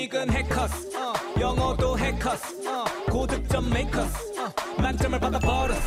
토익은 해커스 영어도 해커스 고득점 메이커스 만점을 받아버렸어.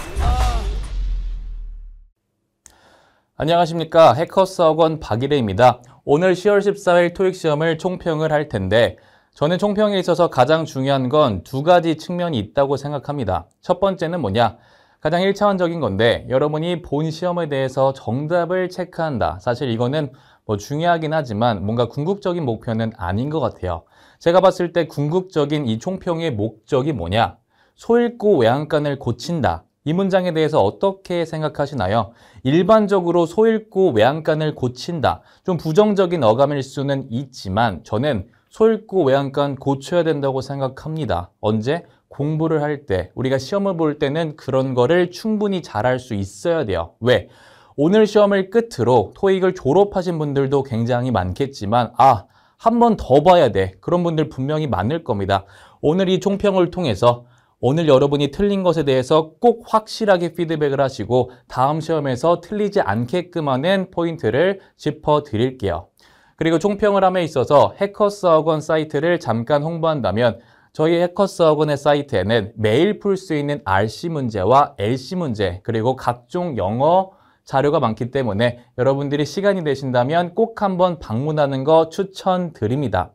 안녕하십니까. 해커스 학원 박일혜입니다. 오늘 10월 14일 토익 시험을 총평을 할 텐데 저는 총평에 있어서 가장 중요한 건 두 가지 측면이 있다고 생각합니다. 첫 번째는 뭐냐? 가장 1차원적인 건데 여러분이 본 시험에 대해서 정답을 체크한다. 사실 이거는 뭐 중요하긴 하지만 뭔가 궁극적인 목표는 아닌 것 같아요. 제가 봤을 때 궁극적인 이 총평의 목적이 뭐냐? 소읽고 외양간을 고친다. 이 문장에 대해서 어떻게 생각하시나요? 일반적으로 소읽고 외양간을 고친다. 좀 부정적인 어감일 수는 있지만 저는 소읽고 외양간 고쳐야 된다고 생각합니다. 언제? 공부를 할 때, 우리가 시험을 볼 때는 그런 거를 충분히 잘할 수 있어야 돼요. 왜? 오늘 시험을 끝으로 토익을 졸업하신 분들도 굉장히 많겠지만 한 번 더 봐야 돼. 그런 분들 분명히 많을 겁니다. 오늘 이 총평을 통해서 오늘 여러분이 틀린 것에 대해서 꼭 확실하게 피드백을 하시고 다음 시험에서 틀리지 않게끔 하는 포인트를 짚어드릴게요. 그리고 총평을 함에 있어서 해커스 학원 사이트를 잠깐 홍보한다면 저희 해커스 학원의 사이트에는 매일 풀 수 있는 RC 문제와 LC 문제 그리고 각종 영어 자료가 많기 때문에 여러분들이 시간이 되신다면 꼭 한번 방문하는 거 추천드립니다.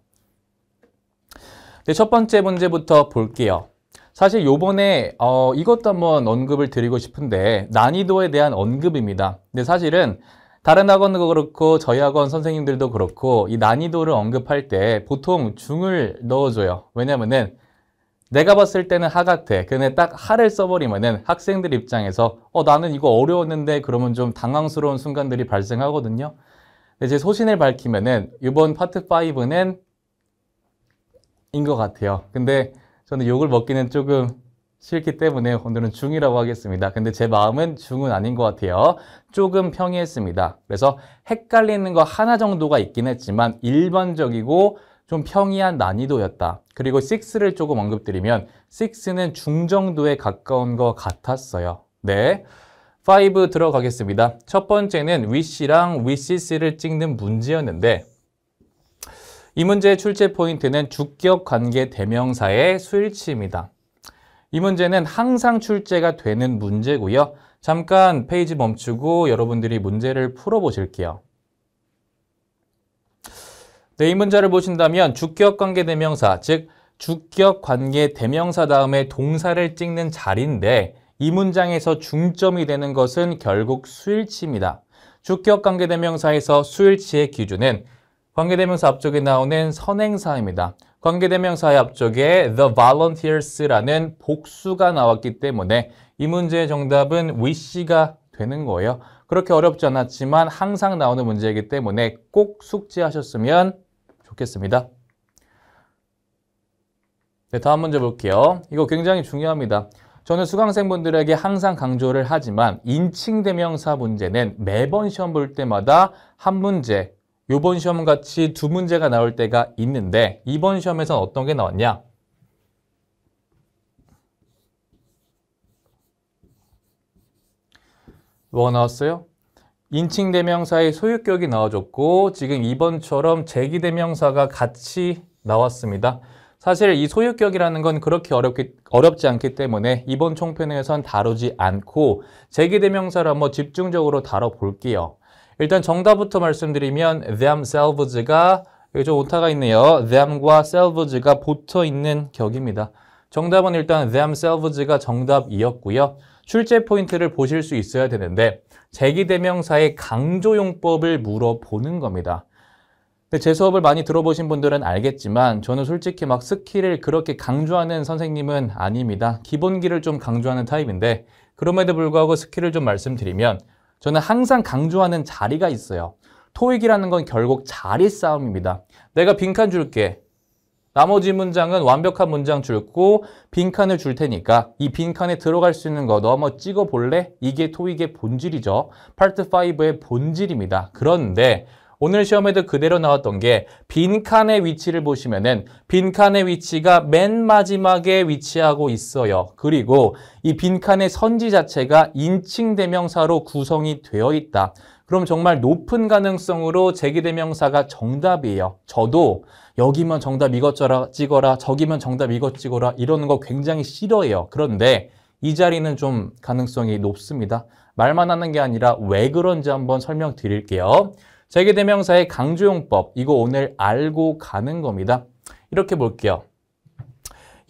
네, 첫 번째 문제부터 볼게요. 사실 요번에 이것도 한번 언급을 드리고 싶은데 난이도에 대한 언급입니다. 근데 사실은 다른 학원도 그렇고 저희 학원 선생님들도 그렇고 이 난이도를 언급할 때 보통 중을 넣어줘요. 왜냐면은 내가 봤을 때는 하 같아. 근데 딱 하를 써버리면은 학생들 입장에서 나는 이거 어려웠는데 그러면 좀 당황스러운 순간들이 발생하거든요. 근데 제 소신을 밝히면은 이번 파트 5는 인 것 같아요. 근데 저는 욕을 먹기는 조금 싫기 때문에 오늘은 중이라고 하겠습니다. 근데 제 마음은 중은 아닌 것 같아요. 조금 평이했습니다. 그래서 헷갈리는 거 하나 정도가 있긴 했지만 일반적이고 좀 평이한 난이도였다. 그리고 6를 조금 언급드리면 6는 중정도에 가까운 것 같았어요. 네, 5 들어가겠습니다. 첫 번째는 wish랑 wishes를 찍는 문제였는데 이 문제의 출제 포인트는 주격 관계 대명사의 수일치입니다. 이 문제는 항상 출제가 되는 문제고요. 잠깐 페이지 멈추고 여러분들이 문제를 풀어보실게요. 네, 이 문제를 보신다면 주격 관계 대명사, 즉 주격 관계 대명사 다음에 동사를 찍는 자리인데 이 문장에서 중점이 되는 것은 결국 수일치입니다. 주격 관계 대명사에서 수일치의 기준은 관계대명사 앞쪽에 나오는 선행사입니다. 관계대명사의 앞쪽에 the volunteers라는 복수가 나왔기 때문에 이 문제의 정답은 wish가 되는 거예요. 그렇게 어렵지 않았지만 항상 나오는 문제이기 때문에 꼭 숙지하셨으면 좋겠습니다. 네, 다음 문제 볼게요. 이거 굉장히 중요합니다. 저는 수강생분들에게 항상 강조를 하지만 인칭대명사 문제는 매번 시험 볼 때마다 한 문제, 이번 시험 같이 두 문제가 나올 때가 있는데 이번 시험에서는 어떤 게 나왔냐? 뭐가 나왔어요? 인칭대명사의 소유격이 나와줬고 지금 2번처럼 제기대명사가 같이 나왔습니다. 사실 이 소유격이라는 건 그렇게 어렵지 않기 때문에 이번 총평에선 다루지 않고 제기대명사를 한번 집중적으로 다뤄볼게요. 일단 정답부터 말씀드리면 themselves가 여기 좀 오타가 있네요. them과 selves가 붙어 있는 격입니다. 정답은 일단 themselves가 정답이었고요. 출제 포인트를 보실 수 있어야 되는데 제기대명사의 강조용법을 물어보는 겁니다. 근데 제 수업을 많이 들어보신 분들은 알겠지만 저는 솔직히 막 스킬을 그렇게 강조하는 선생님은 아닙니다. 기본기를 좀 강조하는 타입인데 그럼에도 불구하고 스킬을 좀 말씀드리면 저는 항상 강조하는 자리가 있어요. 토익이라는 건 결국 자리 싸움입니다. 내가 빈칸 줄게. 나머지 문장은 완벽한 문장 줄고 빈칸을 줄 테니까 이 빈칸에 들어갈 수 있는 거 너 한번 찍어볼래? 이게 토익의 본질이죠. 파트 5의 본질입니다. 그런데 오늘 시험에도 그대로 나왔던 게 빈칸의 위치를 보시면은 빈칸의 위치가 맨 마지막에 위치하고 있어요. 그리고 이 빈칸의 선지 자체가 인칭대명사로 구성이 되어 있다. 그럼 정말 높은 가능성으로 제기대명사가 정답이에요. 저도 여기면 정답 이것 찍어라, 저기면 정답 이것 찍어라 이러는 거 굉장히 싫어해요. 그런데 이 자리는 좀 가능성이 높습니다. 말만 하는 게 아니라 왜 그런지 한번 설명드릴게요. 제기대명사의 강조용법, 이거 오늘 알고 가는 겁니다. 이렇게 볼게요.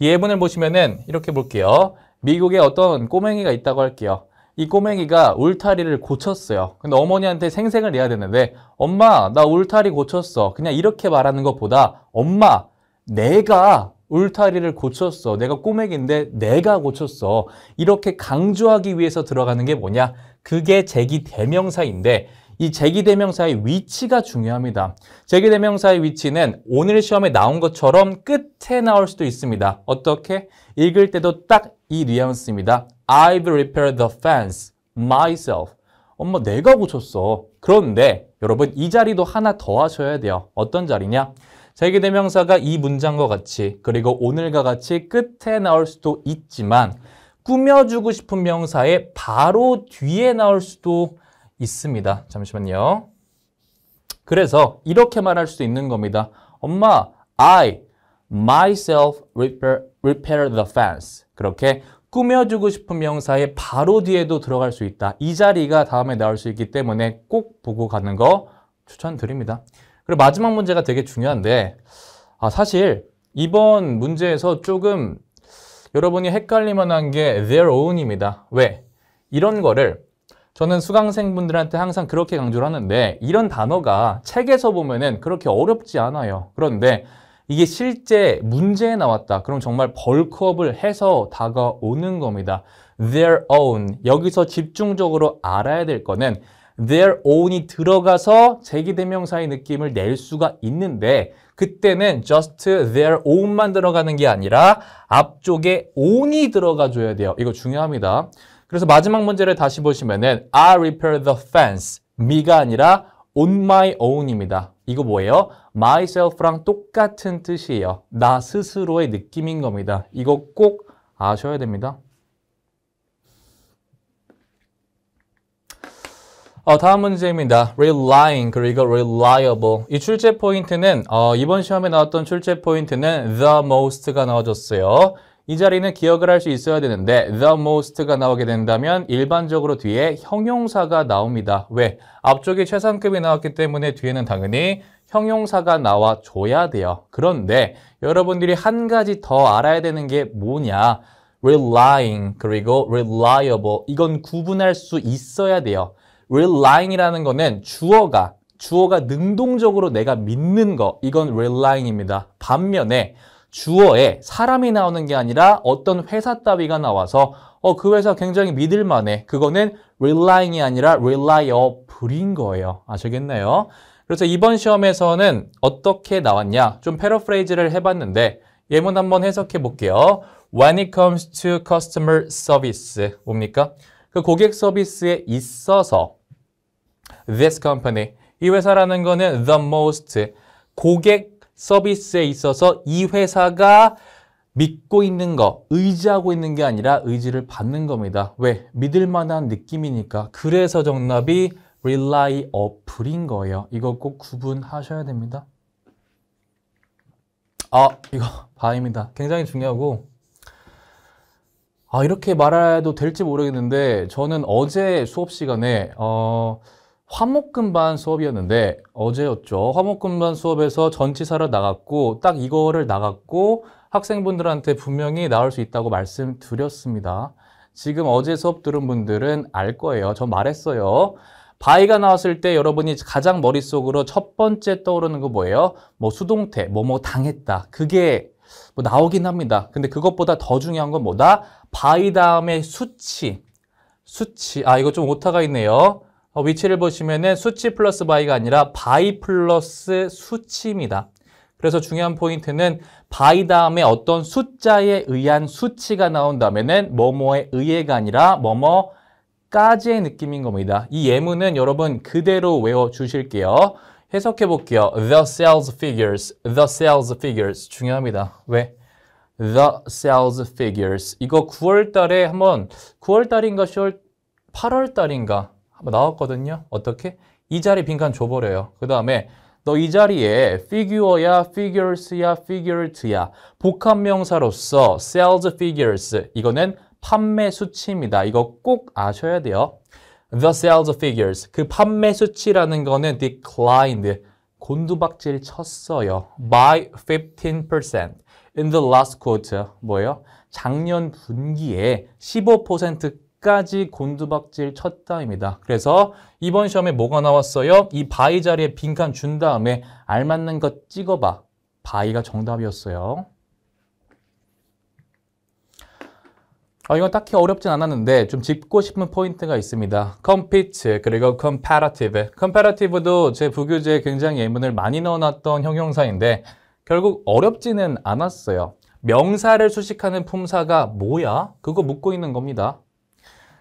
이 예문을 보시면은 이렇게 볼게요. 미국에 어떤 꼬맹이가 있다고 할게요. 이 꼬맹이가 울타리를 고쳤어요. 근데 어머니한테 생색을 내야 되는데 엄마, 나 울타리 고쳤어. 그냥 이렇게 말하는 것보다 엄마, 내가 울타리를 고쳤어. 내가 꼬맹인데 내가 고쳤어. 이렇게 강조하기 위해서 들어가는 게 뭐냐? 그게 제기대명사인데 이 제기대명사의 위치가 중요합니다. 제기대명사의 위치는 오늘 시험에 나온 것처럼 끝에 나올 수도 있습니다. 어떻게? 읽을 때도 딱 이 뉘앙스입니다. I've repaired the fence myself. 엄마, 내가 고쳤어. 그런데 여러분 이 자리도 하나 더 하셔야 돼요. 어떤 자리냐? 제기대명사가 이 문장과 같이 그리고 오늘과 같이 끝에 나올 수도 있지만 꾸며주고 싶은 명사의 바로 뒤에 나올 수도 있습니다. 잠시만요. 그래서 이렇게 말할 수 있는 겁니다. 엄마, I myself repair the fence. 그렇게 꾸며주고 싶은 명사의 바로 뒤에도 들어갈 수 있다. 이 자리가 다음에 나올 수 있기 때문에 꼭 보고 가는 거 추천드립니다. 그리고 마지막 문제가 되게 중요한데 사실 이번 문제에서 조금 여러분이 헷갈릴 만한 게 their own입니다. 왜? 이런 거를 저는 수강생분들한테 항상 그렇게 강조를 하는데 이런 단어가 책에서 보면은 그렇게 어렵지 않아요. 그런데 이게 실제 문제에 나왔다. 그럼 정말 벌크업을 해서 다가오는 겁니다. their own. 여기서 집중적으로 알아야 될 거는 their own이 들어가서 제기대명사의 느낌을 낼 수가 있는데 그때는 just their own만 들어가는 게 아니라 앞쪽에 own이 들어가 줘야 돼요. 이거 중요합니다. 그래서 마지막 문제를 다시 보시면은 I repair the fence. me가 아니라 on my own입니다. 이거 뭐예요? myself랑 똑같은 뜻이에요. 나 스스로의 느낌인 겁니다. 이거 꼭 아셔야 됩니다. 다음 문제입니다. relying 그리고 reliable. 이 출제 포인트는 이번 시험에 나왔던 출제 포인트는 the most가 나와줬어요. 이 자리는 기억을 할 수 있어야 되는데 the most가 나오게 된다면 일반적으로 뒤에 형용사가 나옵니다. 왜? 앞쪽에 최상급이 나왔기 때문에 뒤에는 당연히 형용사가 나와줘야 돼요. 그런데 여러분들이 한 가지 더 알아야 되는 게 뭐냐? relying 그리고 reliable. 이건 구분할 수 있어야 돼요. relying이라는 거는 주어가 능동적으로 내가 믿는 거, 이건 relying입니다. 반면에 주어에 사람이 나오는 게 아니라 어떤 회사 따위가 나와서 그 회사 굉장히 믿을만해. 그거는 relying이 아니라 reliable인 거예요. 아시겠나요? 그래서 이번 시험에서는 어떻게 나왔냐? 좀 패러프레이즈를 해봤는데 예문 한번 해석해 볼게요. When it comes to customer service, 뭡니까? 그 고객 서비스에 있어서 this company, 이 회사라는 거는 the most, 고객 서비스에 있어서 이 회사가 믿고 있는 거, 의지하고 있는 게 아니라 의지를 받는 겁니다. 왜? 믿을 만한 느낌이니까. 그래서 정답이 reliable인 거예요. 이거 꼭 구분하셔야 됩니다. 이거 바입니다. 굉장히 중요하고 이렇게 말해도 될지 모르겠는데 저는 어제 수업 시간에 화목금반 수업이었는데 어제였죠. 화목금반 수업에서 전치사를 나갔고 딱 이거를 나갔고 학생분들한테 분명히 나올 수 있다고 말씀드렸습니다. 지금 어제 수업 들은 분들은 알 거예요. 저 말했어요. 바이가 나왔을 때 여러분이 가장 머릿속으로 첫 번째 떠오르는 거 뭐예요? 뭐 수동태, 뭐뭐 당했다. 그게 뭐 나오긴 합니다. 근데 그것보다 더 중요한 건 뭐다? 바이 다음에 수치. 이거 좀 오타가 있네요. 위치를 보시면은 수치 플러스 바이가 아니라 바이 플러스 수치입니다. 그래서 중요한 포인트는 바이 다음에 어떤 숫자에 의한 수치가 나온다면은 뭐뭐에 의해가 아니라 뭐뭐까지의 느낌인 겁니다. 이 예문은 여러분 그대로 외워 주실게요. 해석해 볼게요. The sales figures 중요합니다. 왜? The sales figures. 이거 9월 달에 한번 9월 달인가 8월 달인가 한번 나왔거든요. 어떻게? 이 자리 빈칸 줘버려요. 그 다음에 너 이 자리에 figure야, figures야, figuret야. 복합명사로서 sales figures. 이거는 판매 수치입니다. 이거 꼭 아셔야 돼요. The sales figures. 그 판매 수치라는 거는 declined. 곤두박질 쳤어요. By 15%. In the last quarter. 뭐예요? 작년 분기에 15%까지 곤두박질 쳤다입니다. 그래서 이번 시험에 뭐가 나왔어요? 이 by 자리에 빈칸 준 다음에 알맞는 것 찍어봐. by가 정답이었어요. 이건 딱히 어렵진 않았는데 좀 짚고 싶은 포인트가 있습니다. compete 그리고 comparative. comparative도 제 부교재에 굉장히 예문을 많이 넣어놨던 형용사인데 결국 어렵지는 않았어요. 명사를 수식하는 품사가 뭐야? 그거 묻고 있는 겁니다.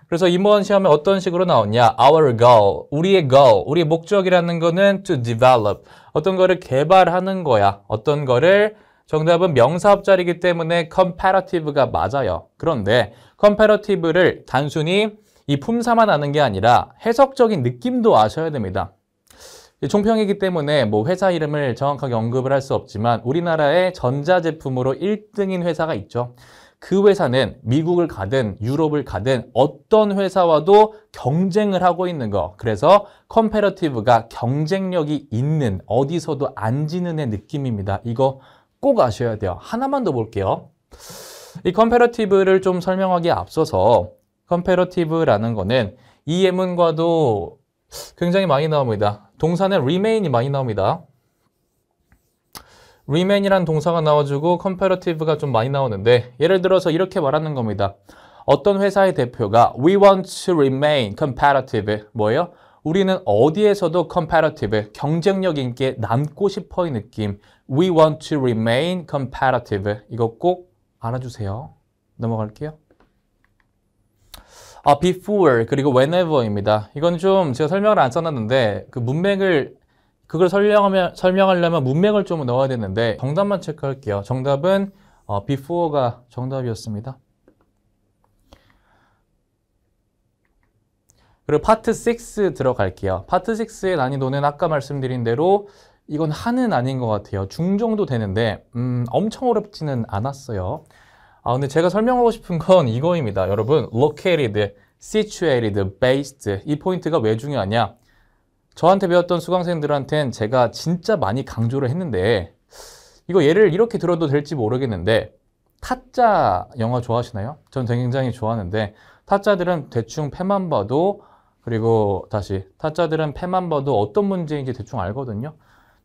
그래서 이번 시험에 어떤 식으로 나왔냐? Our goal, 우리의 goal, 우리의 목적이라는 거는 to develop. 어떤 거를 개발하는 거야. 어떤 거를 정답은 명사 앞자리이기 때문에 comparative가 맞아요. 그런데 comparative를 단순히 이 품사만 아는 게 아니라 해석적인 느낌도 아셔야 됩니다. 총평이기 때문에 뭐 회사 이름을 정확하게 언급을 할 수 없지만 우리나라의 전자제품으로 1등인 회사가 있죠. 그 회사는 미국을 가든 유럽을 가든 어떤 회사와도 경쟁을 하고 있는 거. 그래서 comparative가 경쟁력이 있는 어디서도 안 지는 애 느낌입니다. 이거 꼭 아셔야 돼요. 하나만 더 볼게요. 이 comparative를 좀 설명하기에 앞서서 comparative라는 거는 이 예문과도 굉장히 많이 나옵니다. 동사는 remain이 많이 나옵니다. remain이라는 동사가 나와주고 comparative가 좀 많이 나오는데 예를 들어서 이렇게 말하는 겁니다. 어떤 회사의 대표가 We want to remain comparative. 뭐예요? 우리는 어디에서도 comparative, 경쟁력 있게 남고 싶어의 느낌. We want to remain comparative. 이거 꼭 알아주세요. 넘어갈게요. before 그리고 whenever입니다. 이건 좀 제가 설명을 안 써놨는데 그 문맥을 그걸 설명하려면 문맥을 좀 넣어야 되는데 정답만 체크할게요. 정답은 before가 정답이었습니다. 그리고 파트 6 들어갈게요. 파트 6의 난이도는 아까 말씀드린 대로 이건 한은 아닌 것 같아요. 중정도 되는데 엄청 어렵지는 않았어요. 근데 제가 설명하고 싶은 건 이거입니다. 여러분, located, situated, based 이 포인트가 왜 중요하냐? 저한테 배웠던 수강생들한테는 제가 진짜 많이 강조를 했는데 이거 예를 이렇게 들어도 될지 모르겠는데 타짜 영화 좋아하시나요? 전 굉장히 좋아하는데 타짜들은 대충 패만 봐도 그리고 다시 타짜들은 패만 봐도 어떤 문제인지 대충 알거든요.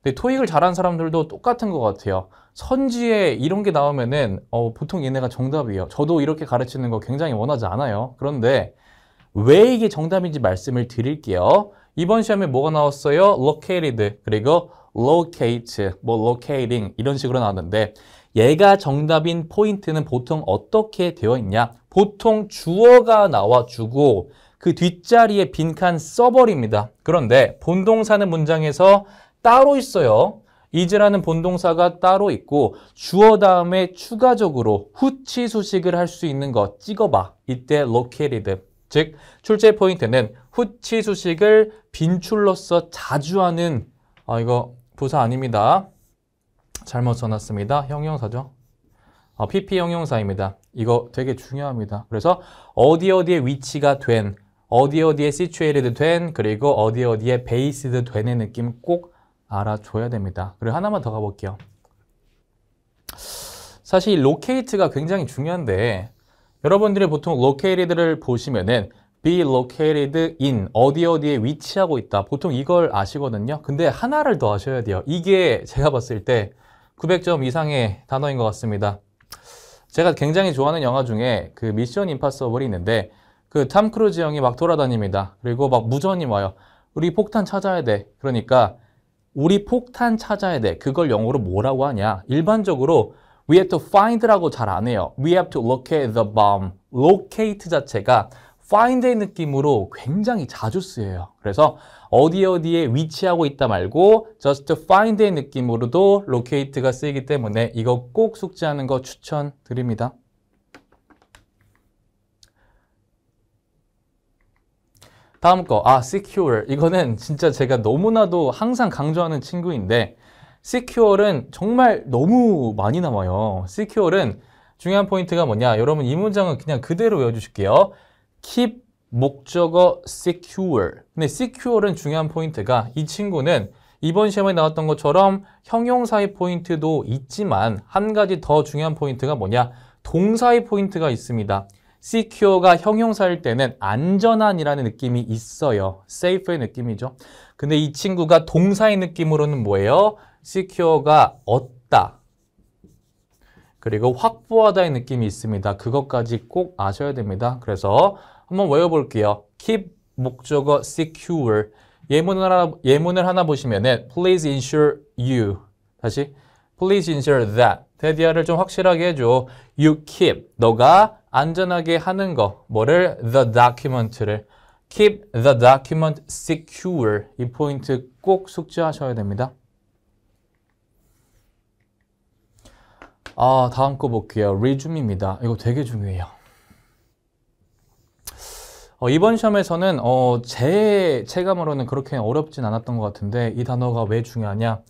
근데 토익을 잘하는 사람들도 똑같은 것 같아요. 선지에 이런 게 나오면은 보통 얘네가 정답이에요. 저도 이렇게 가르치는 거 굉장히 원하지 않아요. 그런데 왜 이게 정답인지 말씀을 드릴게요. 이번 시험에 뭐가 나왔어요? located 그리고 locate, 뭐 locating 이런 식으로 나왔는데 얘가 정답인 포인트는 보통 어떻게 되어 있냐? 보통 주어가 나와주고 그 뒷자리에 빈칸 써버립니다. 그런데 본동사는 문장에서 따로 있어요. is라는 본동사가 따로 있고 주어 다음에 추가적으로 후치 수식을 할 수 있는 거 찍어봐. 이때 located. 즉 출제 포인트는 후치 수식을 빈출로서 자주 하는 이거 부사 아닙니다. 잘못 써놨습니다. 형용사죠. PP 형용사입니다. 이거 되게 중요합니다. 그래서 어디에 위치가 된, 어디에 situated 된, 그리고 어디에 based 된의 느낌 꼭 알아줘야 됩니다. 그리고 하나만 더 가볼게요. 사실 locate가 굉장히 중요한데 여러분들이 보통 located를 보시면은 be located in 어디에 위치하고 있다. 보통 이걸 아시거든요. 근데 하나를 더 아셔야 돼요. 이게 제가 봤을 때 900점 이상의 단어인 것 같습니다. 제가 굉장히 좋아하는 영화 중에 그 미션 임파서블이 있는데 그 탐 크루즈 형이 막 돌아다닙니다. 그리고 막 무전이 와요. 우리 폭탄 찾아야 돼. 그러니까 우리 폭탄 찾아야 돼. 그걸 영어로 뭐라고 하냐? 일반적으로 we have to find라고 잘 안 해요. we have to locate the bomb. locate 자체가 find의 느낌으로 굉장히 자주 쓰여요. 그래서 어디에 위치하고 있다 말고 just find의 느낌으로도 locate가 쓰이기 때문에 이거 꼭 숙지하는 거 추천드립니다. 다음 거, secure. 이거는 진짜 제가 너무나도 항상 강조하는 친구인데, secure는 정말 너무 많이 나와요. secure는 중요한 포인트가 뭐냐? 여러분 이 문장은 그냥 그대로 외워주실게요. keep 목적어 secure. 근데 secure는 중요한 포인트가 이 친구는 이번 시험에 나왔던 것처럼 형용사의 포인트도 있지만 한 가지 더 중요한 포인트가 뭐냐? 동사의 포인트가 있습니다. secure가 형용사일 때는 안전한이라는 느낌이 있어요. safe의 느낌이죠. 근데 이 친구가 동사의 느낌으로는 뭐예요? secure가 얻다. 그리고 확보하다의 느낌이 있습니다. 그것까지 꼭 아셔야 됩니다. 그래서 한번 외워볼게요. keep 목적어 secure. 예문을 하나 보시면은 please ensure you. 다시 please ensure that. 대디아를 좀 확실하게 해줘. you keep. 너가 안전하게 하는 거. 뭐를? the document를. keep the document secure. 이 포인트 꼭 숙지하셔야 됩니다. 다음 거 볼게요. resume입니다. 이거 되게 중요해요. 이번 시험에서는 제 체감으로는 그렇게 어렵진 않았던 것 같은데 이 단어가 왜 중요하냐?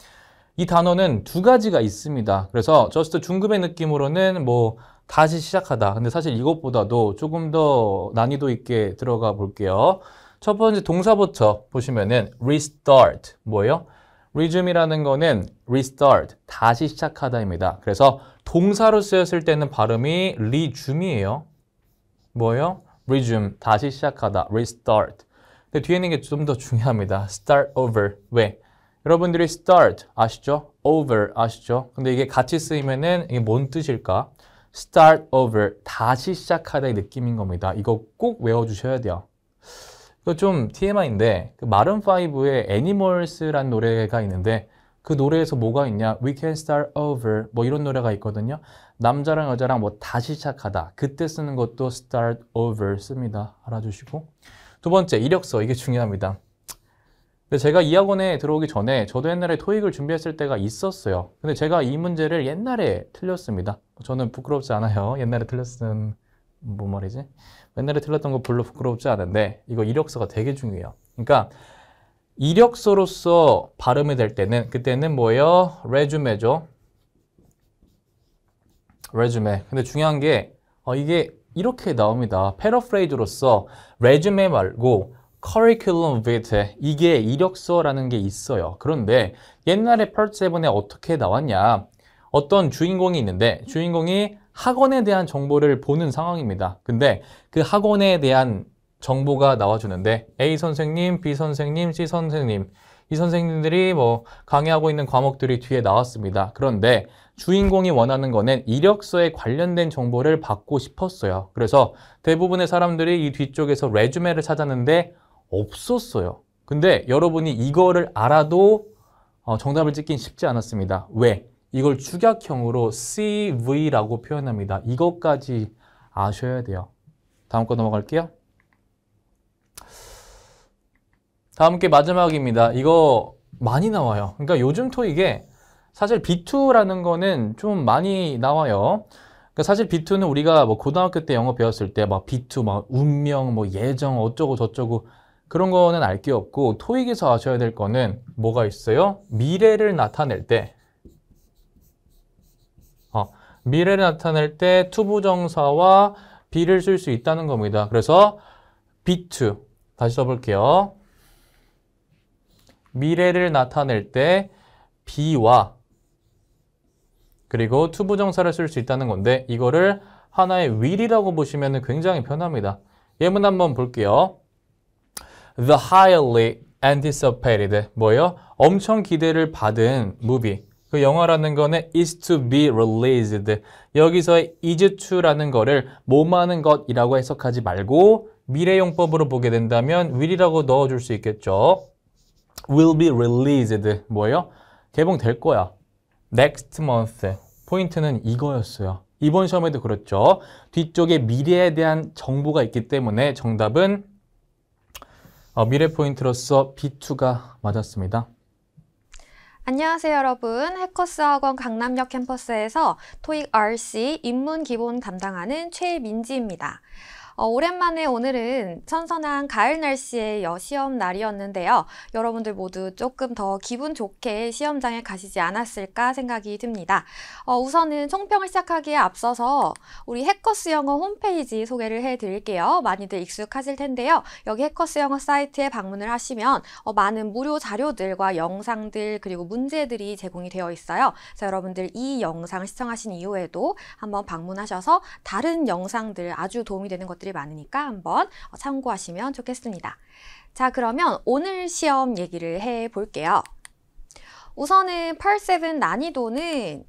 이 단어는 두 가지가 있습니다. 그래서 저스트 중급의 느낌으로는 뭐 다시 시작하다. 근데 사실 이것보다도 조금 더 난이도 있게 들어가 볼게요. 첫 번째 동사부터 보시면은 restart. 뭐예요? resume이라는 거는 restart. 다시 시작하다입니다. 그래서 동사로 쓰였을 때는 발음이 resume이에요. 뭐예요? resume. 다시 시작하다. restart. 근데 뒤에 있는 게 좀 더 중요합니다. start over. 왜? 여러분들이 start 아시죠? over 아시죠? 근데 이게 같이 쓰이면은 이게 뭔 뜻일까? start over. 다시 시작하다의 느낌인 겁니다. 이거 꼭 외워주셔야 돼요. 이거 좀 TMI인데 그 마룬5의 Animals라는 노래가 있는데 그 노래에서 뭐가 있냐? We can start over 뭐 이런 노래가 있거든요. 남자랑 여자랑 뭐 다시 시작하다. 그때 쓰는 것도 start over 씁니다. 알아주시고. 두 번째, 이력서. 이게 중요합니다. 근데 제가 이 학원에 들어오기 전에 저도 옛날에 토익을 준비했을 때가 있었어요. 근데 제가 이 문제를 옛날에 틀렸습니다. 저는 부끄럽지 않아요. 옛날에 틀렸은 뭐 말이지? 옛날에 틀렸던 거 별로 부끄럽지 않은데 이거 이력서가 되게 중요해요. 그러니까 이력서로서 발음이 될 때는 그때는 뭐예요? resume죠. resume. 근데 중요한 게 이게 이렇게 나옵니다. 패러프레이즈로서 resume 말고 curriculum vitae 이게 이력서라는 게 있어요. 그런데 옛날에 part 7에 어떻게 나왔냐? 어떤 주인공이 있는데 주인공이 학원에 대한 정보를 보는 상황입니다. 근데 그 학원에 대한 정보가 나와주는데 A 선생님, B 선생님, C 선생님 이 선생님들이 뭐 강의하고 있는 과목들이 뒤에 나왔습니다. 그런데 주인공이 원하는 거는 이력서에 관련된 정보를 받고 싶었어요. 그래서 대부분의 사람들이 이 뒤쪽에서 레주메를 찾았는데 없었어요. 근데 여러분이 이거를 알아도 정답을 찍긴 쉽지 않았습니다. 왜? 이걸 축약형으로 CV라고 표현합니다. 이것까지 아셔야 돼요. 다음 거 넘어갈게요. 다음 게 마지막입니다. 이거 많이 나와요. 그러니까 요즘 토익에 사실 B2라는 거는 좀 많이 나와요. 그러니까 사실 B2는 우리가 뭐 고등학교 때 영어 배웠을 때 막 B2 막 운명 뭐 예정 어쩌고 저쩌고 그런 거는 알 게 없고 토익에서 아셔야 될 거는 뭐가 있어요? 미래를 나타낼 때 미래를 나타낼 때 투부정사와 be를 쓸 수 있다는 겁니다. 그래서 B2 다시 써볼게요. 미래를 나타낼 때 be와 그리고 투부정사를 쓸 수 있다는 건데 이거를 하나의 will이라고 보시면 굉장히 편합니다. 예문 한번 볼게요. The highly anticipated 뭐예요? 엄청 기대를 받은 movie. 그 영화라는 거는 is to be released. 여기서의 is to라는 거를 뭐하는 것이라고 해석하지 말고 미래용법으로 보게 된다면 will이라고 넣어줄 수 있겠죠. will be released. 뭐예요? 개봉될 거야. next month. 포인트는 이거였어요. 이번 시험에도 그렇죠. 뒤쪽에 미래에 대한 정보가 있기 때문에 정답은 미래 포인트로서 B2가 맞았습니다. 안녕하세요 여러분. 해커스 학원 강남역 캠퍼스에서 토익 RC 입문 기본 담당하는 최민지입니다. 오랜만에 오늘은 선선한 가을 날씨의 시험 날이었는데요. 여러분들 모두 조금 더 기분 좋게 시험장에 가시지 않았을까 생각이 듭니다. 우선은 총평을 시작하기에 앞서서 우리 해커스 영어 홈페이지 소개를 해드릴게요. 많이들 익숙하실 텐데요. 여기 해커스 영어 사이트에 방문을 하시면 많은 무료 자료들과 영상들 그리고 문제들이 제공이 되어 있어요. 그래서 여러분들 이 영상을 시청하신 이후에도 한번 방문하셔서 다른 영상들 아주 도움이 되는 것들이 많으니까 한번 참고하시면 좋겠습니다. 자, 그러면 오늘 시험 얘기를 해볼게요. 우선은 Part 7 난이도는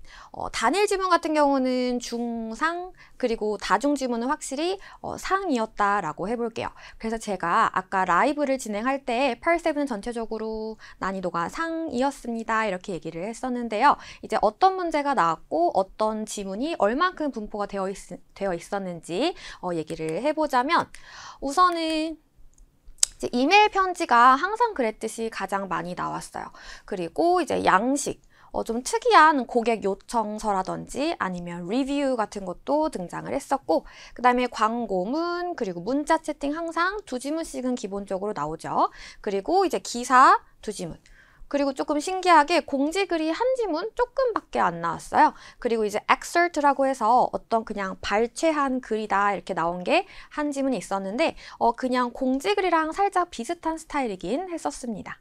단일 지문 같은 경우는 중상 그리고 다중 지문은 확실히 상이었다라고 해볼게요. 그래서 제가 아까 라이브를 진행할 때 Part 7은 전체적으로 난이도가 상이었습니다. 이렇게 얘기를 했었는데요. 이제 어떤 문제가 나왔고 어떤 지문이 얼만큼 분포가 되어 있었는지 얘기를 해보자면 우선은 이메일 편지가 항상 그랬듯이 가장 많이 나왔어요. 그리고 이제 양식, 좀 특이한 고객 요청서라든지 아니면 리뷰 같은 것도 등장을 했었고 그 다음에 광고문 그리고 문자 채팅 항상 2지문씩은 기본적으로 나오죠. 그리고 이제 기사 2지문. 그리고 조금 신기하게 공지글이 한 지문 조금밖에 안 나왔어요. 그리고 이제 excerpt라고 해서 어떤 그냥 발췌한 글이다 이렇게 나온 게 한 지문이 있었는데 그냥 공지글이랑 살짝 비슷한 스타일이긴 했었습니다.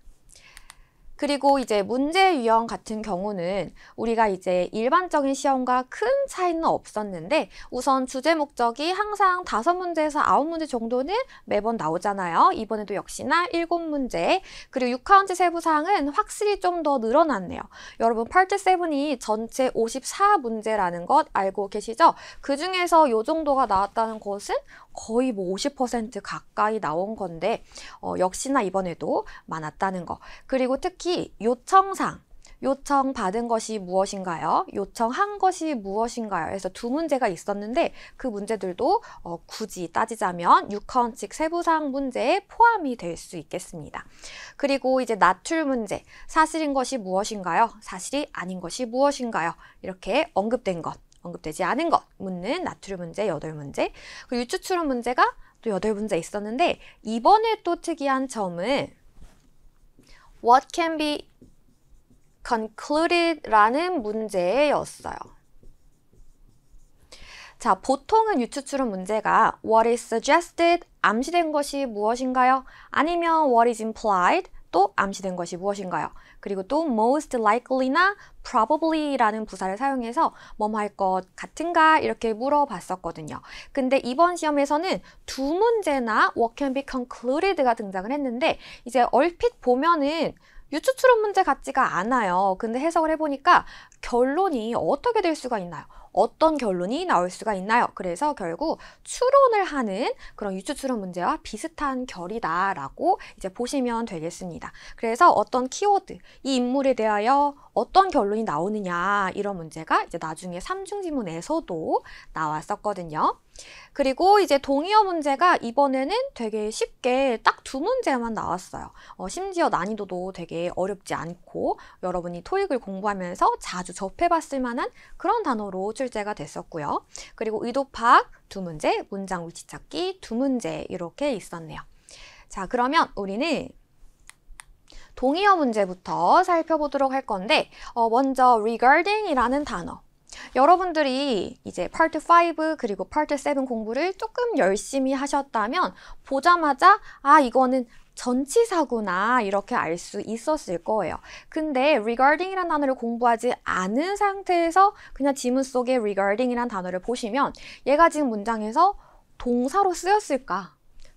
그리고 이제 문제 유형 같은 경우는 우리가 이제 일반적인 시험과 큰 차이는 없었는데 우선 주제 목적이 항상 5문제에서 9문제 정도는 매번 나오잖아요. 이번에도 역시나 7문제 그리고 6카운트 세부사항은 확실히 좀 더 늘어났네요. 여러분 Part 7이 전체 54문제라는 것 알고 계시죠? 그 중에서 이 정도가 나왔다는 것은 거의 뭐 50% 가까이 나온 건데 역시나 이번에도 많았다는 거. 그리고 특히 요청사항, 요청받은 것이 무엇인가요? 요청한 것이 무엇인가요? 그래서 2문제가 있었는데 그 문제들도 굳이 따지자면 6카운트 세부사항 문제에 포함이 될 수 있겠습니다. 그리고 이제 나툴 문제, 사실인 것이 무엇인가요? 사실이 아닌 것이 무엇인가요? 이렇게 언급된 것. 언급되지 않은 것 묻는 나툴 문제 8문제 그리고 유추추론 문제가 또 8문제 있었는데 이번에 또 특이한 점은 What can be concluded 라는 문제였어요. 자, 보통은 유추추론 문제가 What is suggested 암시된 것이 무엇인가요? 아니면 What is implied 또 암시된 것이 무엇인가요? 그리고 또 most likely나 probably라는 부사를 사용해서 뭐뭐 할 것 같은가 이렇게 물어봤었거든요. 근데 이번 시험에서는 2문제나 what can be concluded가 등장을 했는데 이제 얼핏 보면은 유추추론 문제 같지가 않아요. 근데 해석을 해보니까 결론이 어떻게 될 수가 있나요? 어떤 결론이 나올 수가 있나요? 그래서 결국 추론을 하는 그런 유추추론 문제와 비슷한 결이다라고 이제 보시면 되겠습니다. 그래서 어떤 키워드, 이 인물에 대하여 어떤 결론이 나오느냐 이런 문제가 이제 나중에 3중 지문에서도 나왔었거든요. 그리고 이제 동의어 문제가 이번에는 되게 쉽게 딱 2문제만 나왔어요. 심지어 난이도도 되게 어렵지 않고 여러분이 토익을 공부하면서 자주 접해봤을 만한 그런 단어로 출제가 됐었고요. 그리고 의도 파악 2문제, 문장 위치 찾기 2문제 이렇게 있었네요. 자, 그러면 우리는 동의어 문제부터 살펴보도록 할 건데 먼저 regarding이라는 단어. 여러분들이 이제 Part 5 그리고 Part 7 공부를 조금 열심히 하셨다면 보자마자 아 이거는 전치사구나 이렇게 알 수 있었을 거예요. 근데 regarding이라는 단어를 공부하지 않은 상태에서 그냥 지문 속에 regarding이라는 단어를 보시면 얘가 지금 문장에서 동사로 쓰였을까?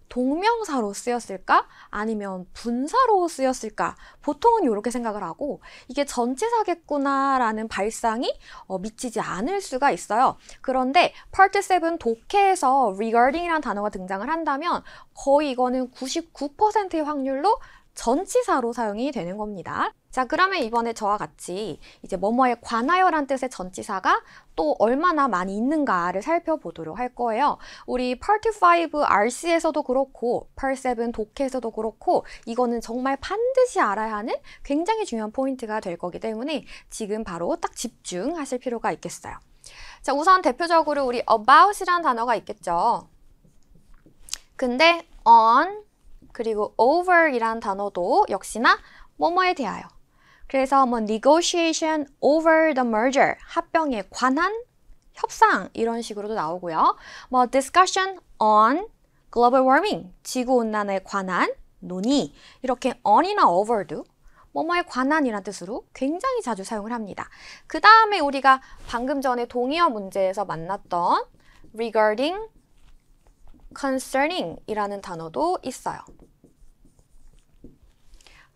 동명사로 쓰였을까? 아니면 분사로 쓰였을까? 보통은 이렇게 생각을 하고 이게 전치사겠구나라는 발상이 미치지 않을 수가 있어요. 그런데 Part 7 독해에서 regarding이라는 단어가 등장을 한다면 거의 이거는 99%의 확률로 전치사로 사용이 되는 겁니다. 자, 그러면 이번에 저와 같이 이제 뭐뭐에 관하여란 뜻의 전치사가 또 얼마나 많이 있는가를 살펴보도록 할 거예요. 우리 Part 5 RC에서도 그렇고 Part 7 독해에서도 그렇고 이거는 정말 반드시 알아야 하는 굉장히 중요한 포인트가 될 거기 때문에 지금 바로 딱 집중하실 필요가 있겠어요. 자, 우선 대표적으로 우리 about이라는 단어가 있겠죠. 근데 on 그리고 over이란 단어도 역시나 뭐뭐에 대하여. 그래서 뭐 negotiation over the merger, 합병에 관한 협상 이런 식으로도 나오고요. 뭐 discussion on global warming, 지구온난화에 관한 논의, 이렇게 on이나 over도 뭐뭐에 관한이란 뜻으로 굉장히 자주 사용을 합니다. 그 다음에 우리가 방금 전에 동의어 문제에서 만났던 regarding, concerning 이라는 단어도 있어요.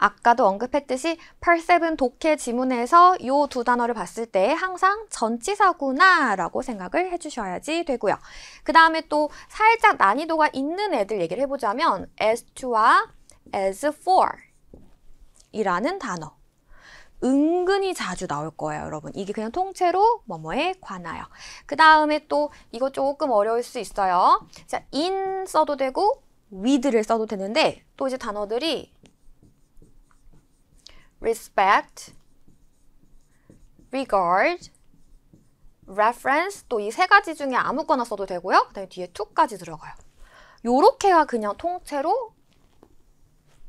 아까도 언급했듯이 8-7 독해 지문에서 이 두 단어를 봤을 때 항상 전치사구나 라고 생각을 해주셔야지 되고요. 그 다음에 또 살짝 난이도가 있는 애들 얘기를 해보자면 as to와 as for 이라는 단어. 은근히 자주 나올 거예요, 여러분. 이게 그냥 통째로 뭐뭐에 관하여. 그 다음에 또 이거 조금 어려울 수 있어요. 자, in 써도 되고 with를 써도 되는데 또 이제 단어들이 respect, regard, reference 또 이 세 가지 중에 아무거나 써도 되고요. 그 다음에 뒤에 to까지 들어가요. 요렇게가 그냥 통째로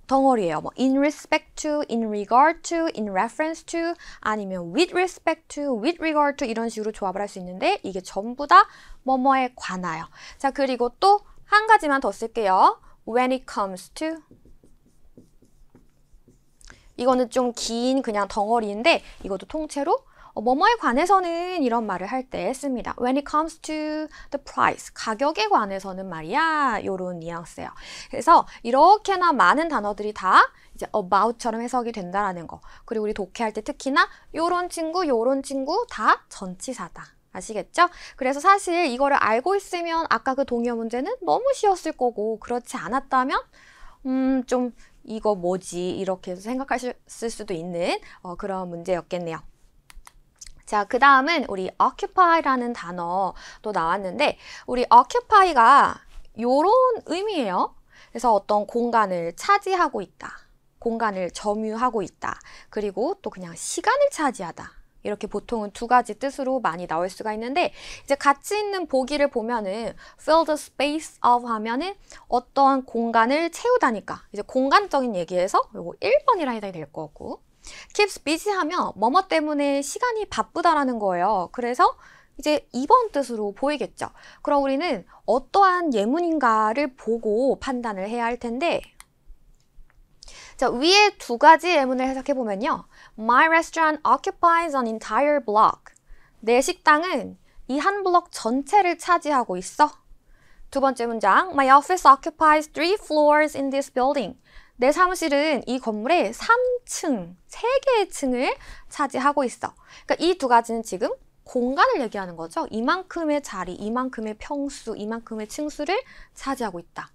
덩어리예요. 뭐 in respect to, in regard to, in reference to 아니면 with respect to, with regard to 이런 식으로 조합을 할 수 있는데 이게 전부 다 뭐뭐에 관하여. 자, 그리고 또 한 가지만 더 쓸게요. when it comes to 이거는 좀 긴 그냥 덩어리인데 이것도 통째로 뭐뭐에 관해서는 이런 말을 할 때 씁니다. When it comes to the price, 가격에 관해서는 말이야. 요런 뉘앙스예요. 그래서 이렇게나 많은 단어들이 다 이제 about처럼 해석이 된다라는 거. 그리고 우리 독해할 때 특히나 요런 친구 다 전치사다. 아시겠죠? 그래서 사실 이거를 알고 있으면 아까 그 동의어 문제는 너무 쉬웠을 거고 그렇지 않았다면 좀 이거 뭐지? 이렇게 생각하실 수도 있는 그런 문제였겠네요. 자, 그 다음은 우리 occupy라는 단어 또 나왔는데 우리 occupy가 요런 의미예요. 그래서 어떤 공간을 차지하고 있다. 공간을 점유하고 있다. 그리고 또 그냥 시간을 차지하다. 이렇게 보통은 두 가지 뜻으로 많이 나올 수가 있는데 이제 같이 있는 보기를 보면은 fill the space of 하면은 어떤 공간을 채우다니까 이제 공간적인 얘기에서 요거 1번이라 해당이 될 거고 keeps busy 하면 뭐뭐 때문에 시간이 바쁘다라는 거예요. 그래서 이제 2번 뜻으로 보이겠죠. 그럼 우리는 어떠한 예문인가를 보고 판단을 해야 할 텐데 자, 위에 두 가지 예문을 해석해 보면요. My restaurant occupies an entire block. 내 식당은 이 한 블록 전체를 차지하고 있어. 두 번째 문장. My office occupies 3 floors in this building. 내 사무실은 이 건물의 3층, 3개의 층을 차지하고 있어. 그러니까 이 두 가지는 지금 공간을 얘기하는 거죠. 이만큼의 자리, 이만큼의 평수, 이만큼의 층수를 차지하고 있다.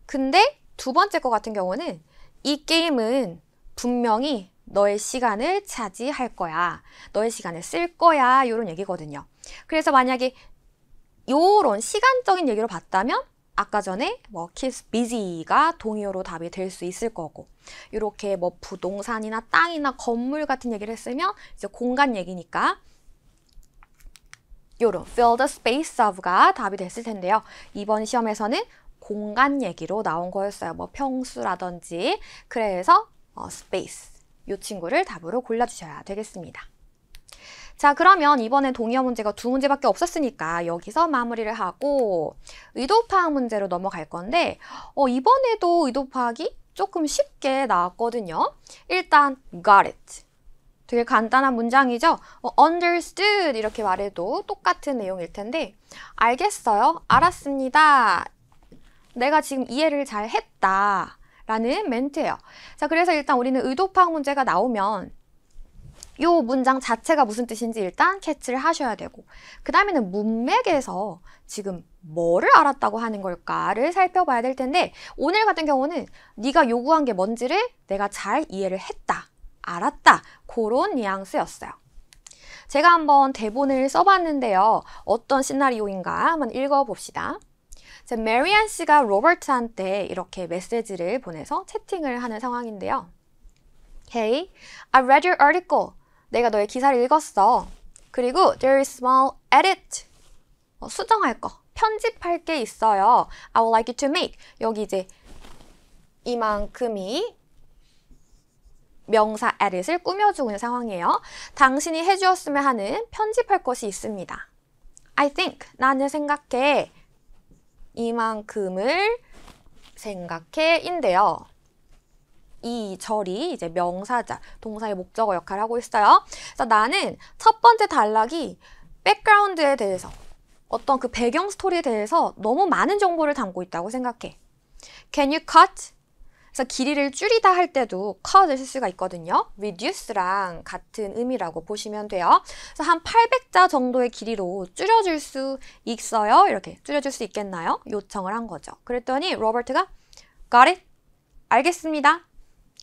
근데 두 번째 거 같은 경우는 이 게임은 분명히 너의 시간을 차지할 거야. 너의 시간을 쓸 거야. 이런 얘기거든요. 그래서 만약에 이런 시간적인 얘기로 봤다면 아까 전에 뭐 keeps busy가 동의어로 답이 될 수 있을 거고 이렇게 뭐 부동산이나 땅이나 건물 같은 얘기를 했으면 이제 공간 얘기니까 요런 fill the space of가 답이 됐을 텐데요. 이번 시험에서는 공간 얘기로 나온 거였어요. 뭐 평수라든지. 그래서 space 이 친구를 답으로 골라주셔야 되겠습니다. 자, 그러면 이번엔 동의어 문제가 두 문제밖에 없었으니까 여기서 마무리를 하고 의도 파악 문제로 넘어갈 건데 이번에도 의도 파악이 조금 쉽게 나왔거든요. 일단 got it. 되게 간단한 문장이죠. understood 이렇게 말해도 똑같은 내용일 텐데 알겠어요. 알았습니다. 내가 지금 이해를 잘 했다 라는 멘트예요. 자, 그래서 일단 우리는 의도 파악 문제가 나오면 이 문장 자체가 무슨 뜻인지 일단 캐치를 하셔야 되고 그 다음에는 문맥에서 지금 뭐를 알았다고 하는 걸까를 살펴봐야 될 텐데 오늘 같은 경우는 네가 요구한 게 뭔지를 내가 잘 이해를 했다, 알았다 그런 뉘앙스였어요. 제가 한번 대본을 써봤는데요. 어떤 시나리오인가 한번 읽어봅시다. 자, 메리안 씨가 로버트한테 이렇게 메시지를 보내서 채팅을 하는 상황인데요. Hey, I read your article. 내가 너의 기사를 읽었어. 그리고 there is small edit. 수정할 거. 편집할 게 있어요. I would like you to make. 여기 이제 이만큼이 명사 edit을 꾸며주고 있는 상황이에요. 당신이 해주었으면 하는 편집할 것이 있습니다. I think. 나는 생각해. 이만큼을 생각해 인데요. 이 절이 이제 명사자, 동사의 목적어 역할을 하고 있어요. 그래서 나는 첫 번째 단락이 백그라운드에 대해서 어떤 그 배경 스토리에 대해서 너무 많은 정보를 담고 있다고 생각해. Can you cut? 그래서 길이를 줄이다 할 때도 cut을 쓸 수가 있거든요. reduce랑 같은 의미라고 보시면 돼요. 그래서 한 800자 정도의 길이로 줄여줄 수 있어요? 이렇게 줄여줄 수 있겠나요? 요청을 한 거죠. 그랬더니 로버트가 got it? 알겠습니다.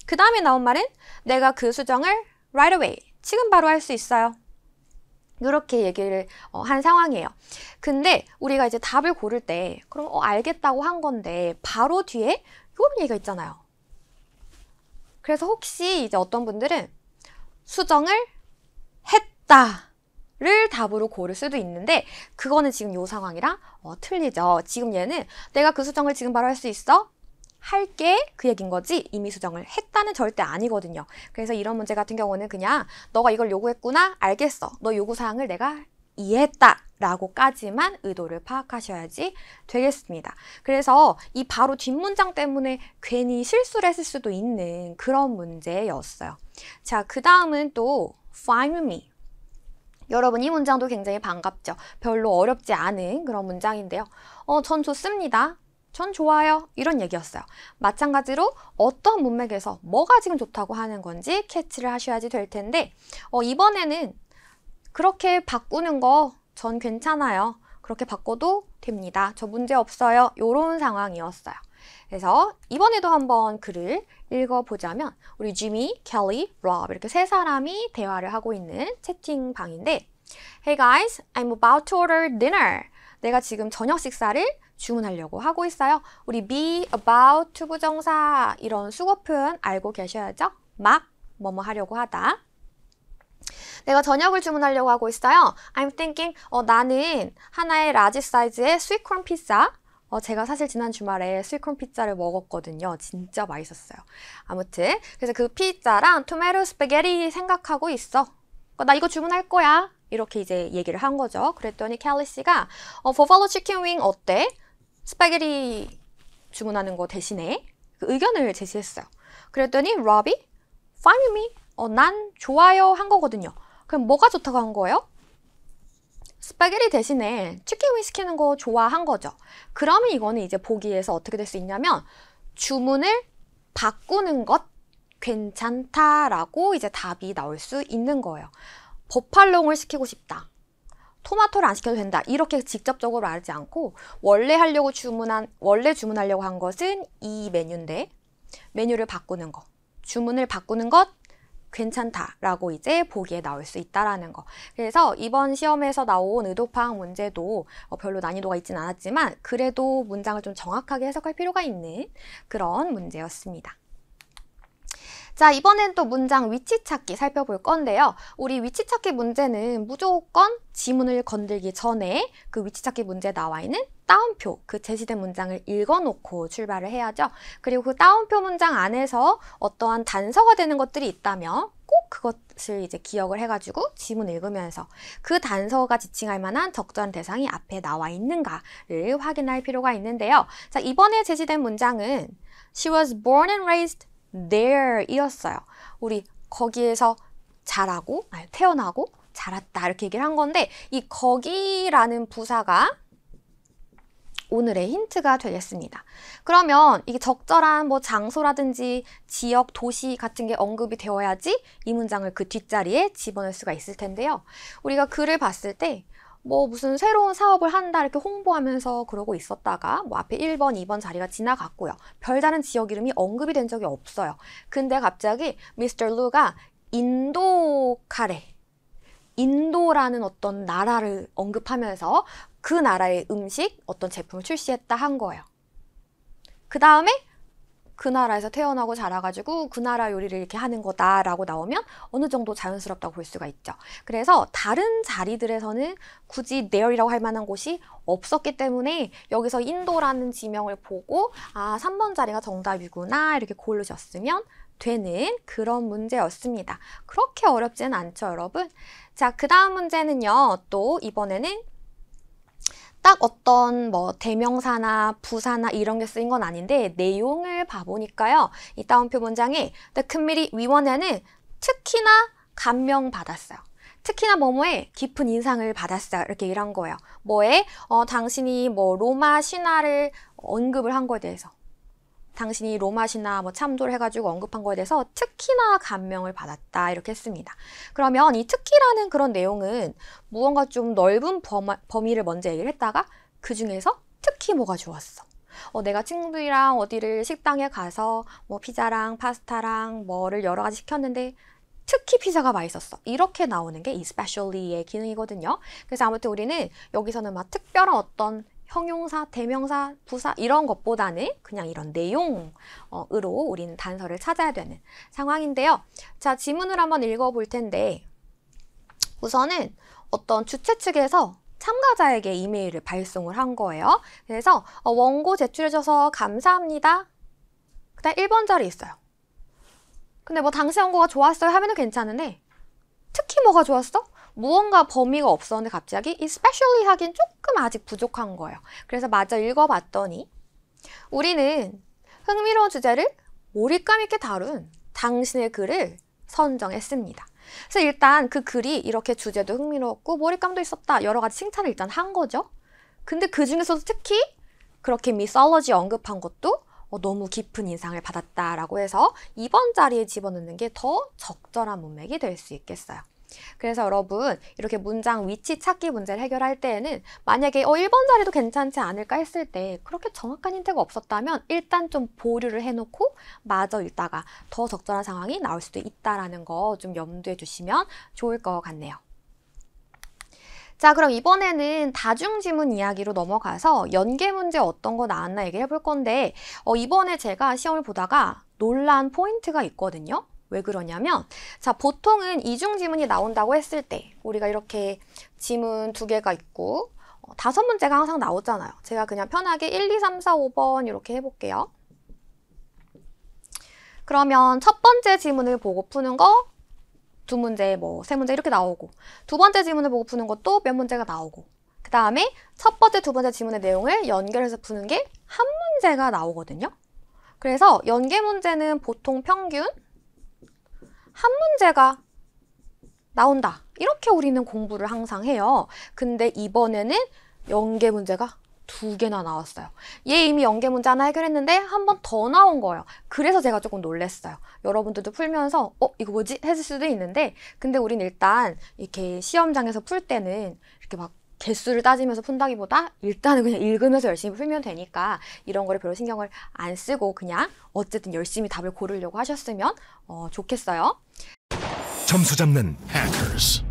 그 다음에 나온 말은 내가 그 수정을 right away, 지금 바로 할 수 있어요. 이렇게 얘기를 한 상황이에요. 근데 우리가 이제 답을 고를 때 그럼 알겠다고 한 건데 바로 뒤에 이런 얘기가 있잖아요. 그래서 혹시 이제 어떤 분들은 수정을 했다를 답으로 고를 수도 있는데 그거는 지금 요 상황이랑 틀리죠. 지금 얘는 내가 그 수정을 지금 바로 할 수 있어? 할게 그 얘긴 거지 이미 수정을 했다는 절대 아니거든요. 그래서 이런 문제 같은 경우는 그냥 너가 이걸 요구했구나 알겠어. 너 요구사항을 내가 이해했다 라고까지만 의도를 파악하셔야지 되겠습니다. 그래서 이 바로 뒷문장 때문에 괜히 실수를 했을 수도 있는 그런 문제였어요. 자, 그 다음은 또 find me. 여러분 이 문장도 굉장히 반갑죠. 별로 어렵지 않은 그런 문장인데요. 전 좋습니다. 전 좋아요. 이런 얘기였어요. 마찬가지로 어떤 문맥에서 뭐가 지금 좋다고 하는 건지 캐치를 하셔야지 될 텐데 이번에는 그렇게 바꾸는 거 전 괜찮아요. 그렇게 바꿔도 됩니다. 저 문제 없어요. 이런 상황이었어요. 그래서 이번에도 한번 글을 읽어보자면 우리 지미, 켈리, 로브 이렇게 세 사람이 대화를 하고 있는 채팅방인데 Hey guys, I'm about to order dinner. 내가 지금 저녁 식사를 주문하려고 하고 있어요. 우리 be, about, to 부정사 이런 수거 표현 알고 계셔야죠? 막 뭐뭐 하려고 하다. 내가 저녁을 주문하려고 하고 있어요. I'm thinking, 나는 하나의 라지 사이즈의 스위트콘 피자. 제가 사실 지난 주말에 스위트콘 피자를 먹었거든요. 진짜 맛있었어요. 아무튼 그래서 그 피자랑 토마토 스파게티 생각하고 있어. 나 이거 주문할 거야. 이렇게 이제 얘기를 한 거죠. 그랬더니 켈리 씨가 버팔로 치킨 윙 어때? 스파게티 주문하는 거 대신에 그 의견을 제시했어요. 그랬더니 로비, fine with me. 난 좋아요 한 거거든요. 그럼 뭐가 좋다고 한 거예요? 스파게티 대신에 치킨 윙 시키는 거 좋아한 거죠. 그러면 이거는 이제 보기에서 어떻게 될 수 있냐면 주문을 바꾸는 것 괜찮다라고 이제 답이 나올 수 있는 거예요. 버팔롱을 시키고 싶다. 토마토를 안 시켜도 된다. 이렇게 직접적으로 말하지 않고 원래 주문하려고 한 것은 이 메뉴인데 메뉴를 바꾸는 거, 주문을 바꾸는 것 괜찮다라고 이제 보기에 나올 수 있다라는 거. 그래서 이번 시험에서 나온 의도파악 문제도 별로 난이도가 있진 않았지만 그래도 문장을 좀 정확하게 해석할 필요가 있는 그런 문제였습니다. 자, 이번엔 또 문장 위치 찾기 살펴볼 건데요. 우리 위치 찾기 문제는 무조건 지문을 건들기 전에 그 위치 찾기 문제에 나와 있는 따옴표, 그 제시된 문장을 읽어놓고 출발을 해야죠. 그리고 그 따옴표 문장 안에서 어떠한 단서가 되는 것들이 있다면 꼭 그것을 이제 기억을 해가지고 지문 읽으면서 그 단서가 지칭할 만한 적절한 대상이 앞에 나와 있는가를 확인할 필요가 있는데요. 자, 이번에 제시된 문장은 She was born and raised there 이었어요. 우리 거기에서 자라고, 태어나고 자랐다 이렇게 얘기를 한 건데 이 거기라는 부사가 오늘의 힌트가 되겠습니다. 그러면 이게 적절한 뭐 장소라든지 지역, 도시 같은 게 언급이 되어야지 이 문장을 그 뒷자리에 집어넣을 수가 있을 텐데요. 우리가 글을 봤을 때 뭐 무슨 새로운 사업을 한다 이렇게 홍보하면서 그러고 있었다가 뭐 앞에 1번, 2번 자리가 지나갔고요. 별다른 지역 이름이 언급이 된 적이 없어요. 근데 갑자기 미스터 루가 인도 카레, 인도라는 어떤 나라를 언급하면서 그 나라의 음식, 어떤 제품을 출시했다 한 거예요. 그 다음에 그 나라에서 태어나고 자라가지고 그 나라 요리를 이렇게 하는 거다라고 나오면 어느 정도 자연스럽다고 볼 수가 있죠. 그래서 다른 자리들에서는 굳이 there이라고 할 만한 곳이 없었기 때문에 여기서 인도라는 지명을 보고 3번 자리가 정답이구나 이렇게 고르셨으면 되는 그런 문제였습니다. 그렇게 어렵지는 않죠, 여러분? 자, 그 다음 문제는요. 또 이번에는 딱 어떤 뭐 대명사나 부사나 이런 게 쓰인 건 아닌데 내용을 봐보니까요. 이 따옴표 문장에 The Committee 위원회는 특히나 감명받았어요. 특히나 뭐뭐에 깊은 인상을 받았어요. 이렇게 일한 거예요. 뭐에? 당신이 뭐 로마 신화를 언급을 한 거에 대해서. 당신이 로마 신화 뭐 참조를 해가지고 언급한 거에 대해서 특히나 감명을 받았다 이렇게 했습니다. 그러면 이 특히라는 그런 내용은 무언가 좀 넓은 범위를 먼저 얘기를 했다가 그 중에서 특히 뭐가 좋았어. 내가 친구들이랑 어디를 식당에 가서 뭐 피자랑 파스타랑 뭐를 여러 가지 시켰는데 특히 피자가 맛있었어. 이렇게 나오는 게 especially의 기능이거든요. 그래서 아무튼 우리는 여기서는 막 특별한 어떤 형용사, 대명사, 부사 이런 것보다는 그냥 이런 내용으로 우리는 단서를 찾아야 되는 상황인데요. 자, 지문을 한번 읽어볼 텐데 우선은 어떤 주최 측에서 참가자에게 이메일을 발송을 한 거예요. 그래서 원고 제출해줘서 감사합니다. 그다음 1번 자리 있어요. 근데 뭐 당시 원고가 좋았어요 하면은 괜찮은데 특히 뭐가 좋았어? 무언가 범위가 없었는데 갑자기 especially 하긴 조금 아직 부족한 거예요. 그래서 마저 읽어봤더니 우리는 흥미로운 주제를 몰입감 있게 다룬 당신의 글을 선정했습니다. 그래서 일단 그 글이 이렇게 주제도 흥미로웠고 몰입감도 있었다. 여러 가지 칭찬을 일단 한 거죠. 근데 그 중에서도 특히 그렇게 미솔로지 언급한 것도 너무 깊은 인상을 받았다라고 해서 2번 자리에 집어넣는 게 더 적절한 문맥이 될 수 있겠어요. 그래서 여러분 이렇게 문장 위치 찾기 문제를 해결할 때에는 만약에 1번 자리도 괜찮지 않을까 했을 때 그렇게 정확한 힌트가 없었다면 일단 좀 보류를 해놓고 마저 읽다가 더 적절한 상황이 나올 수도 있다는 거 좀 염두에 두시면 좋을 것 같네요. 자, 그럼 이번에는 다중지문 이야기로 넘어가서 연계 문제 어떤 거 나왔나 얘기를 해볼 건데 이번에 제가 시험을 보다가 놀란 포인트가 있거든요. 왜 그러냐면 자, 보통은 이중지문이 나온다고 했을 때 우리가 이렇게 지문 2개가 있고 5문제가 항상 나오잖아요. 제가 그냥 편하게 1, 2, 3, 4, 5번 이렇게 해볼게요. 그러면 첫 번째 지문을 보고 푸는 거 2문제, 뭐 3문제 이렇게 나오고 두 번째 지문을 보고 푸는 것도 몇 문제가 나오고 그 다음에 첫 번째, 두 번째 지문의 내용을 연결해서 푸는 게 한 문제가 나오거든요. 그래서 연계 문제는 보통 평균 한 문제가 나온다. 이렇게 우리는 공부를 항상 해요. 근데 이번에는 연계 문제가 2개나 나왔어요. 얘 이미 연계 문제 하나 해결했는데 한 번 더 나온 거예요. 그래서 제가 조금 놀랐어요. 여러분들도 풀면서 이거 뭐지? 했을 수도 있는데 근데 우린 일단 이렇게 시험장에서 풀 때는 이렇게 막 개수를 따지면서 푼다기보다 일단은 그냥 읽으면서 열심히 풀면 되니까 이런 거를 별로 신경을 안 쓰고 그냥 어쨌든 열심히 답을 고르려고 하셨으면 좋겠어요. 점수 잡는 Hackers.